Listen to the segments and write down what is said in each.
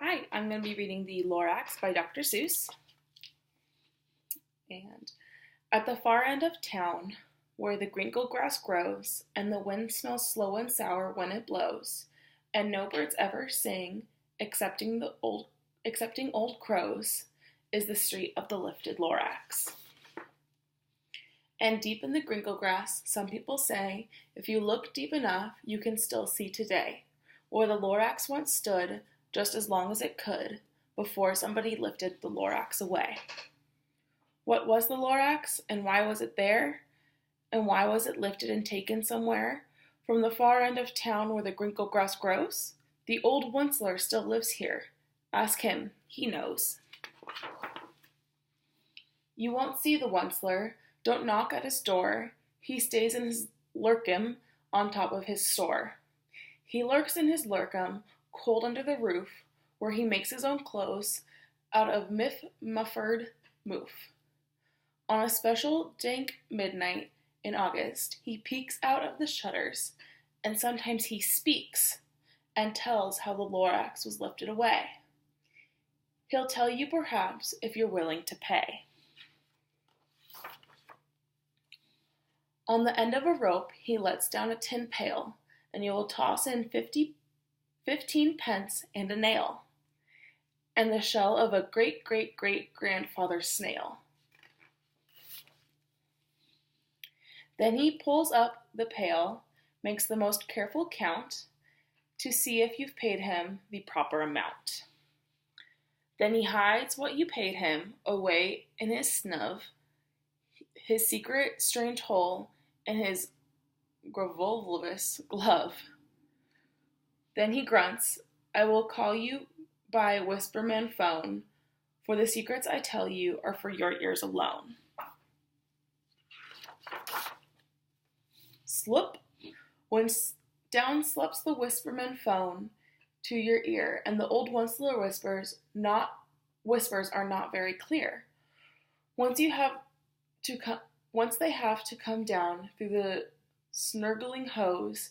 Hi, I'm going to be reading the Lorax by Dr. Seuss. And at the far end of town, where the crinkle grass grows, and the wind smells slow and sour when it blows, and no birds ever sing, excepting old crows, is the street of the lifted Lorax. And deep in the crinkle grass, some people say, if you look deep enough, you can still see today, where the Lorax once stood, just as long as it could, before somebody lifted the Lorax away. What was the Lorax, and why was it there? And why was it lifted and taken somewhere? From the far end of town where the crinkle grass grows? The old Onceler still lives here. Ask him, he knows. You won't see the Onceler. Don't knock at his door. He stays in his lurkum on top of his store. He lurks in his lurkum, cold under the roof, where he makes his own clothes out of mufford moof. On a special dank midnight in August, he peeks out of the shutters, and sometimes he speaks and tells how the Lorax was lifted away. He'll tell you perhaps if you're willing to pay. On the end of a rope, he lets down a tin pail, and you will toss in 15 pence and a nail, and the shell of a great-great-great-grandfather's snail. Then he pulls up the pail, makes the most careful count, to see if you've paid him the proper amount. Then he hides what you paid him away in his snub, his secret strange hole, and his gravolvous glove. Then he grunts, I will call you by Whisperman phone, for the secrets I tell you are for your ears alone. Slip, when down slips the Whisperman phone to your ear, and the old Onceler whispers are not very clear. Once they have to come down through the snurgling hose,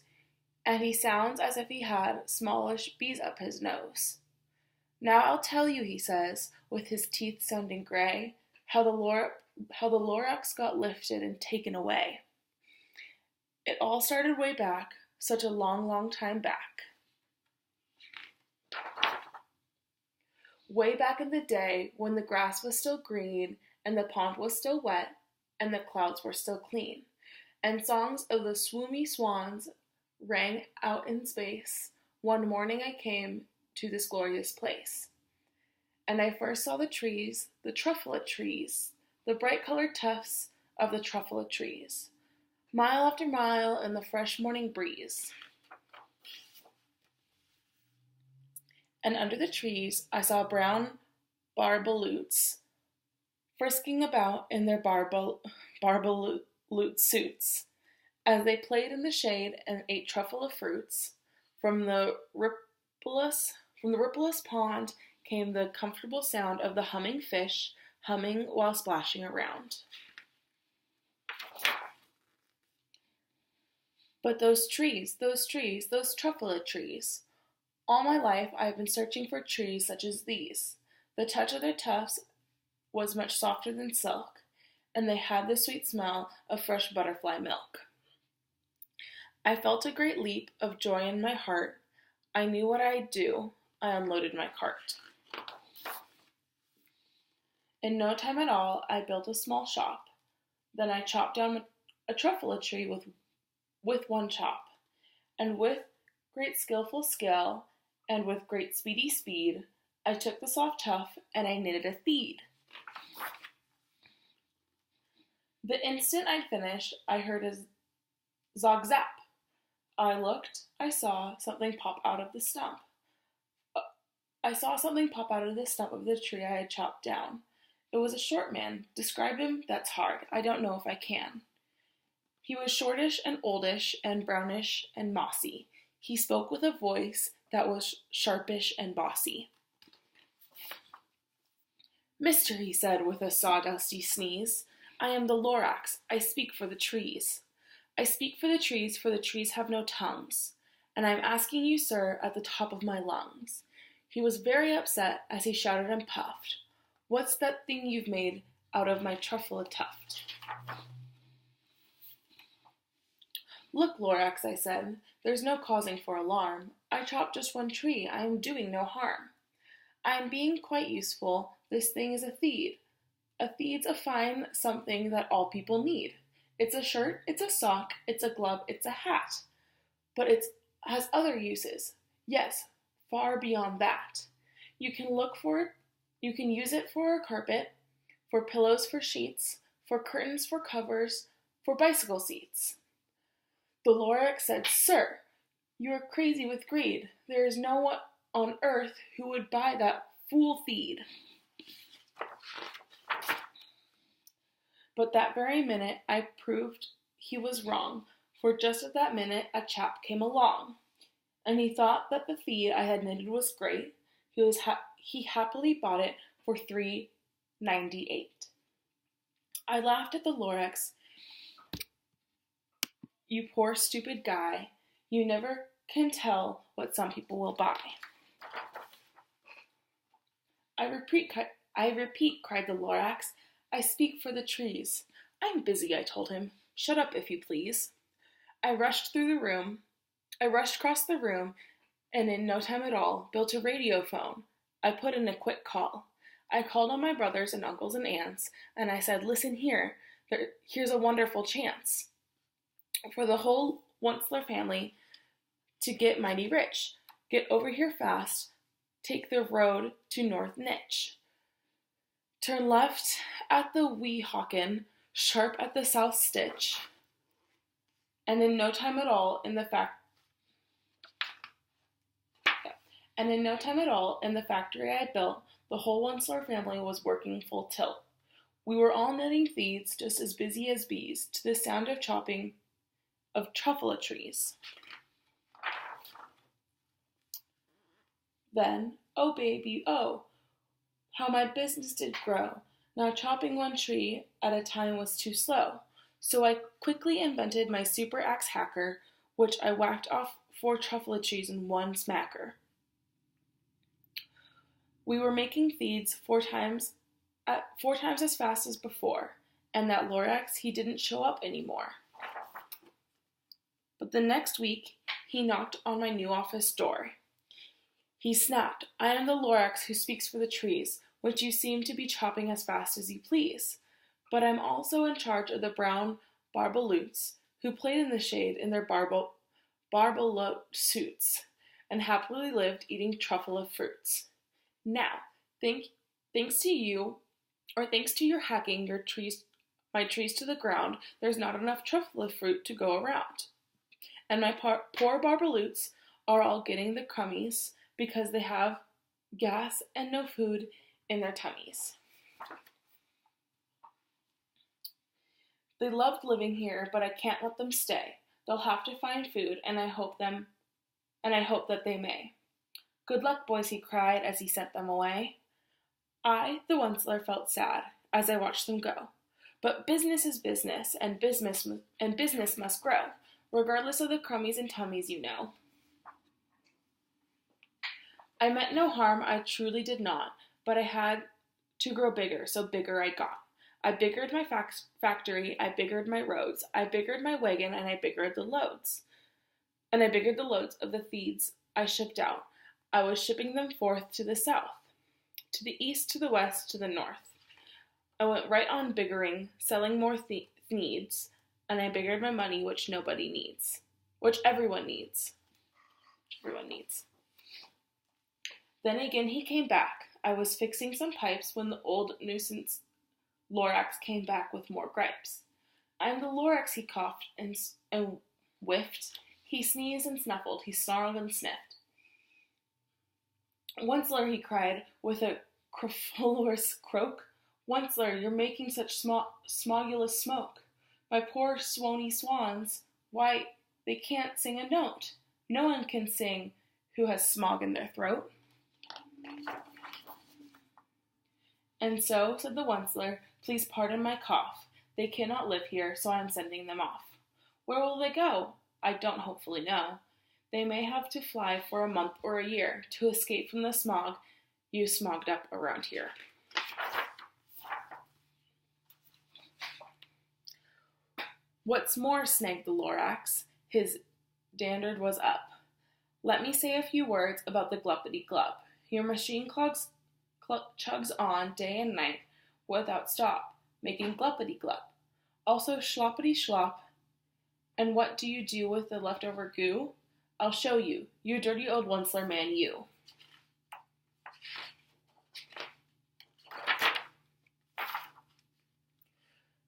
and he sounds as if he had smallish bees up his nose. Now I'll tell you, he says, with his teeth sounding gray, how the Lorax got lifted and taken away. It all started way back, such a long, long time back. Way back in the day when the grass was still green, and the pond was still wet, and the clouds were still clean, and songs of the swoomy swans rang out in space. One morning I came to this glorious place, and I first saw the trees, the trufflet trees, the bright-colored tufts of the trufflet trees, mile after mile in the fresh morning breeze. And under the trees I saw brown barbaloots frisking about in their barbaloot suits, as they played in the shade and ate truffle of fruits. From the rippleless pond came the comfortable sound of the humming fish, humming while splashing around. But those trufflet trees. All my life I have been searching for trees such as these. The touch of their tufts was much softer than silk, and they had the sweet smell of fresh butterfly milk. I felt a great leap of joy in my heart. I knew what I'd do. I unloaded my cart. In no time at all, I built a small shop. Then I chopped down a truffle tree with one chop, and with great skillful skill, and with great speedy speed, I took the soft tuft and I knitted a theed. The instant I'd finished, I heard a zog-zap. I looked, I saw something pop out of the stump. of the tree I had chopped down. It was a short man. Describe him? That's hard. I don't know if I can. He was shortish and oldish and brownish and mossy. He spoke with a voice that was sharpish and bossy. Mister, he said with a sawdusty sneeze, I am the Lorax. I speak for the trees. I speak for the trees have no tongues. And I'm asking you, sir, at the top of my lungs. He was very upset as he shouted and puffed, "What's that thing you've made out of my truffle tuft?" "Look, Lorax," I said, "there's no causing for alarm. I chopped just one tree. I am doing no harm. I am being quite useful. This thing is a theed. A theed's a fine something that all people need. It's a shirt, it's a sock, it's a glove, it's a hat. But it has other uses. Yes, far beyond that. You can look for it, you can use it for a carpet, for pillows, for sheets, for curtains, for covers, for bicycle seats." The Lorax said, "Sir, you are crazy with greed. There is no one on earth who would buy that fool theed." But that very minute I proved he was wrong, for just at that minute a chap came along, and he thought that the theed I had knitted was great. He happily bought it for $3.98. I laughed at the Lorax. "You poor stupid guy, you never can tell what some people will buy." I repeat, cried the Lorax, "I speak for the trees." "I'm busy," I told him. "Shut up, if you please." I rushed across the room, and in no time at all, built a radio phone. I put in a quick call. I called on my brothers and uncles and aunts, and I said, "Listen here, here's a wonderful chance for the whole Onceler family to get mighty rich. Get over here fast, take the road to North Nitch. Turn left at the Weehawken, sharp at the South Stitch, and in no time at all in the factory I built, the whole Onceler family was working full tilt. We were all knitting theeds, just as busy as bees, to the sound of chopping of truffle trees. Then, oh baby, oh, how my business did grow. Now chopping one tree at a time was too slow. So I quickly invented my super axe hacker, which I whacked off 4 truffle trees in one smacker. We were making theeds 4 times as fast as before, and that Lorax, he didn't show up anymore. But the next week, he knocked on my new office door. He snapped, "I am the Lorax who speaks for the trees, which you seem to be chopping as fast as you please. But I'm also in charge of the brown barbaloots, who played in the shade in their barbalote suits, and happily lived eating truffle of fruits. Now, thanks to you, or thanks to your hacking my trees to the ground, there's not enough truffle of fruit to go around. And my poor barbaloots are all getting the crummies because they have gas and no food in their tummies. They loved living here, but I can't let them stay. They'll have to find food, and I hope that they may. Good luck, boys," he cried as he sent them away. I, the Onceler, felt sad as I watched them go. But business is business, and business must grow, regardless of the crummies and tummies, you know. I meant no harm, I truly did not, but I had to grow bigger, so bigger I got. I biggered my factory, I biggered my roads, I biggered my wagon, and I biggered the loads. And I biggered the loads of the theeds I shipped out. I was shipping them forth to the south, to the east, to the west, to the north. I went right on biggering, selling more needs, and I biggered my money, which nobody needs, which everyone needs. Then again he came back. I was fixing some pipes when the old nuisance Lorax came back with more gripes. "I'm the Lorax," he coughed and whiffed. He sneezed and snuffled. He snarled and sniffed. "Onceler," he cried with a querulous croak. "Onceler, you're making such smogulous smoke. My poor swony swans, why, they can't sing a note. No one can sing who has smog in their throat." "And so," said the Onceler, "please pardon my cough. They cannot live here, so I am sending them off." "Where will they go?" "I don't hopefully know. They may have to fly for a month or a year to escape from the smog you smogged up around here. What's more, snagged the Lorax, his dandard was up. Let me say a few words about the gluppity-glub. Your machine chugs on day and night without stop, making gluppity-glub. Also sloppity-slop. And what do you do with the leftover goo? I'll show you, you dirty old Onceler man, you.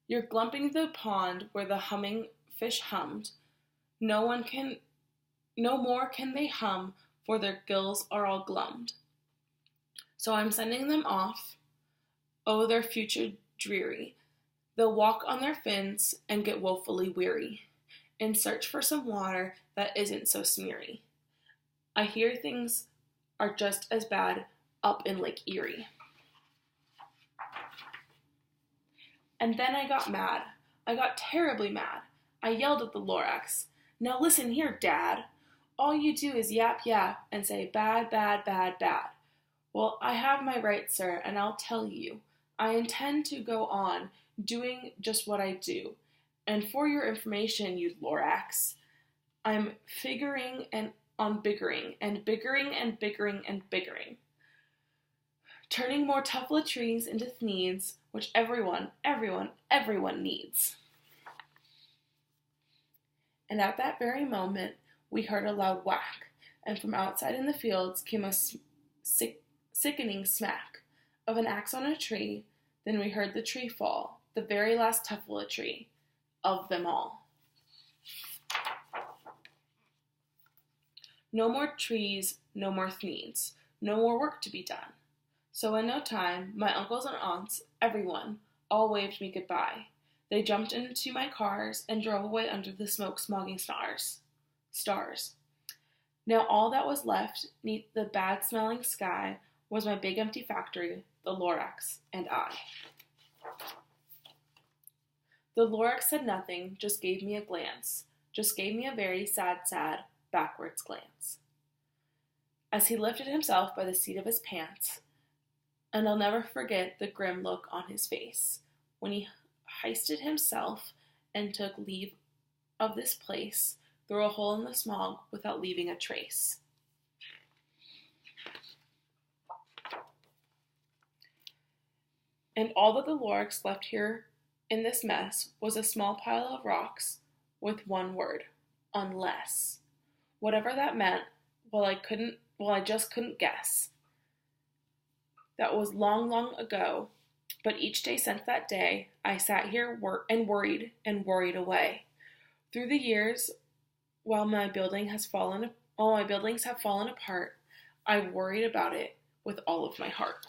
You're glumping the pond where the humming fish hummed. No more can they hum, for their gills are all glummed. So I'm sending them off. Oh, their future dreary. They'll walk on their fins and get woefully weary, in search for some water that isn't so smeary. I hear things are just as bad up in Lake Erie. And then I got mad. I got terribly mad. I yelled at the Lorax. Now listen here, Dad. All you do is yap yap and say bad, bad, bad, bad. Well, I have my rights, sir, and I'll tell you. I intend to go on doing just what I do. And for your information, you Lorax, I'm figuring on biggering and biggering and biggering and biggering. Turning more tuffla trees into thneeds, which everyone needs. And at that very moment, we heard a loud whack, and from outside in the fields came a sickening smack of an axe on a tree. Then we heard the tree fall, the very last tuffla tree of them all. No more trees, no more thneeds, no more work to be done. So in no time, my uncles and aunts, everyone, all waved me goodbye. They jumped into my cars and drove away under the smoke-smogging stars. Now all that was left, neath the bad-smelling sky, was my big empty factory, the Lorax, and I. The Lorax said nothing, just gave me a glance, just gave me a very sad, backwards glance. As he lifted himself by the seat of his pants, and I'll never forget the grim look on his face when he hoisted himself and took leave of this place through a hole in the smog without leaving a trace. And all that the Lorax left here in this mess was a small pile of rocks with one word, unless. Whatever that meant, I just couldn't guess. That was long, long ago, but each day since that day, I sat here and worried away. Through the years, while my buildings have fallen apart, I worried about it with all of my heart.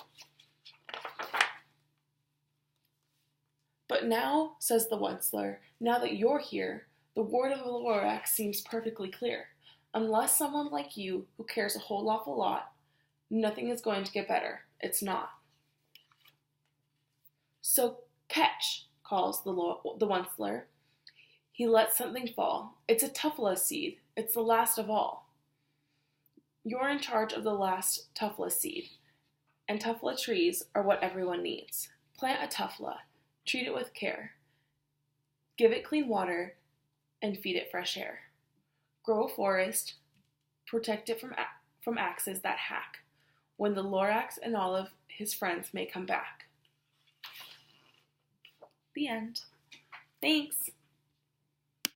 But now, says the Onceler, now that you're here, the word of the Lorax seems perfectly clear. Unless someone like you, who cares a whole awful lot, nothing is going to get better. It's not. So catch, calls the Onceler. He lets something fall. It's a tuffla seed. It's the last of all. You're in charge of the last tuffla seed, and tuffla trees are what everyone needs. Plant a tuffla. Treat it with care. Give it clean water and feed it fresh air. Grow a forest. Protect it from axes that hack, when the Lorax and all of his friends may come back. The end. Thanks.